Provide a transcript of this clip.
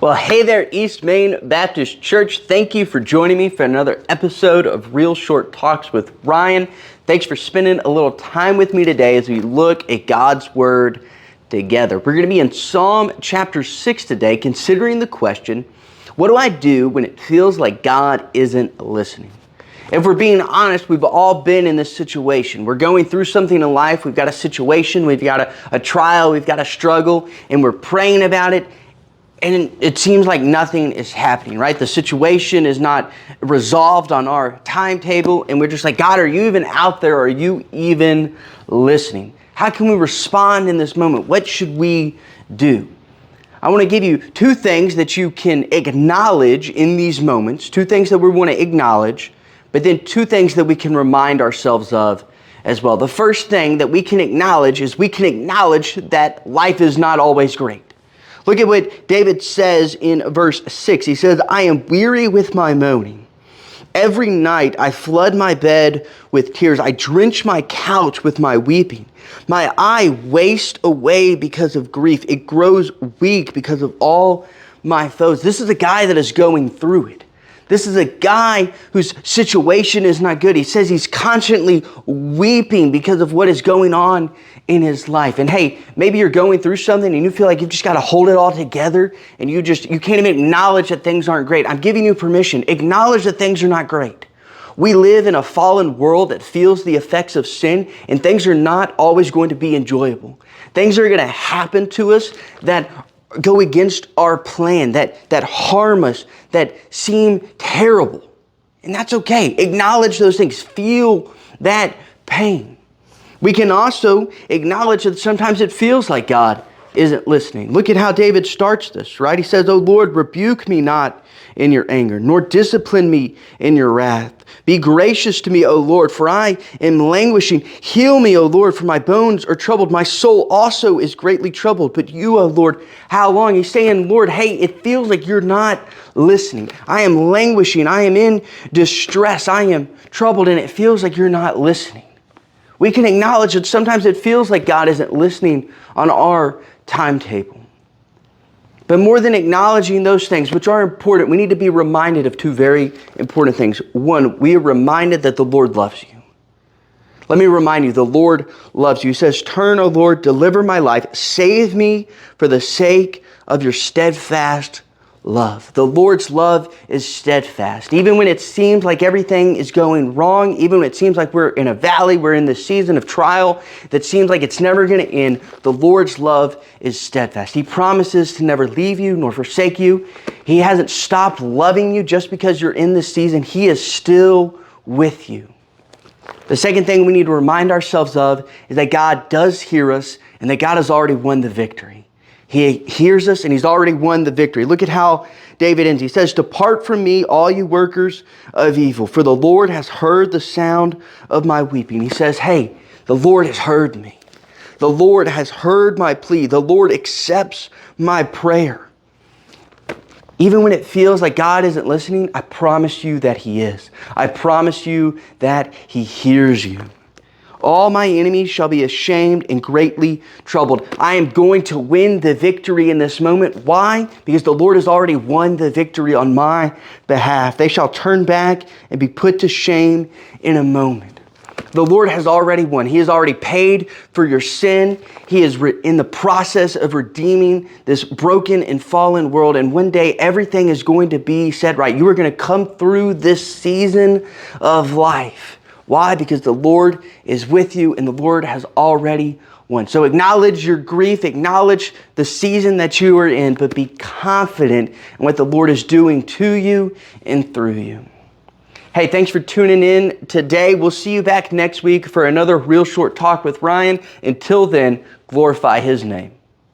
Well, hey there, East Main Baptist Church. Thank you for joining me for another episode of Real Short Talks with Ryan. Thanks for spending a little time with me today as we look at God's Word together. We're going to be in Psalm chapter 6 today, considering the question, what do I do when it feels like God isn't listening? If we're being honest, we've all been in this situation. We're going through something in life. We've got a situation, we've got a trial, we've got a struggle, and we're praying about it. And it seems like nothing is happening, right? The situation is not resolved on our timetable. And we're just like, God, are you even out there? Are you even listening? How can we respond in this moment? What should we do? I want to give you two things that you can acknowledge in these moments. Two things that we want to acknowledge, but then two things that we can remind ourselves of as well. The first thing that we can acknowledge is we can acknowledge that life is not always great. Look at what David says in verse 6. He says, I am weary with my moaning. Every night I flood my bed with tears. I drench my couch with my weeping. My eye wastes away because of grief. It grows weak because of all my foes. This is a guy that is going through it. This is a guy whose situation is not good. He says he's constantly weeping because of what is going on in his life. And hey, maybe you're going through something and you feel like you've just got to hold it all together and you can't even acknowledge that things aren't great. I'm giving you permission. Acknowledge that things are not great. We live in a fallen world that feels the effects of sin, and things are not always going to be enjoyable. Things are going to happen to us that go against our plan, that harm us, that seem terrible. And that's okay. Acknowledge those things. Feel that pain. We can also acknowledge that sometimes it feels like God isn't listening. Look at how David starts this, right? He says, O Lord, rebuke me not in your anger, nor discipline me in your wrath. Be gracious to me, O Lord, for I am languishing. Heal me, O Lord, for my bones are troubled. My soul also is greatly troubled. But you, O Lord, how long? He's saying, Lord, hey, it feels like you're not listening. I am languishing. I am in distress. I am troubled, and it feels like you're not listening. We can acknowledge that sometimes it feels like God isn't listening on our timetable. But more than acknowledging those things, which are important, we need to be reminded of two very important things. One, we are reminded that the Lord loves you. Let me remind you, the Lord loves you. He says, turn, O Lord, deliver my life. Save me for the sake of your steadfast love. The Lord's love is steadfast. Even when it seems like everything is going wrong, even when it seems like we're in a valley, we're in this season of trial that seems like it's never going to end, the Lord's love is steadfast. He promises to never leave you nor forsake you. He hasn't stopped loving you just because you're in this season. He is still with you. The second thing we need to remind ourselves of is that God does hear us and that God has already won the victory. He hears us and He's already won the victory. Look at how David ends. He says, depart from me, all you workers of evil, for the Lord has heard the sound of my weeping. He says, hey, the Lord has heard me. The Lord has heard my plea. The Lord accepts my prayer. Even when it feels like God isn't listening, I promise you that He is. I promise you that He hears you. All my enemies shall be ashamed and greatly troubled. I am going to win the victory in this moment. Why? Because the Lord has already won the victory on my behalf. They shall turn back and be put to shame in a moment. The Lord has already won. He has already paid for your sin. He is in the process of redeeming this broken and fallen world. And one day everything is going to be set right. You are going to come through this season of life. Why? Because the Lord is with you and the Lord has already won. So acknowledge your grief, acknowledge the season that you are in, but be confident in what the Lord is doing to you and through you. Hey, thanks for tuning in today. We'll see you back next week for another Real Short Talk with Ryan. Until then, glorify His name.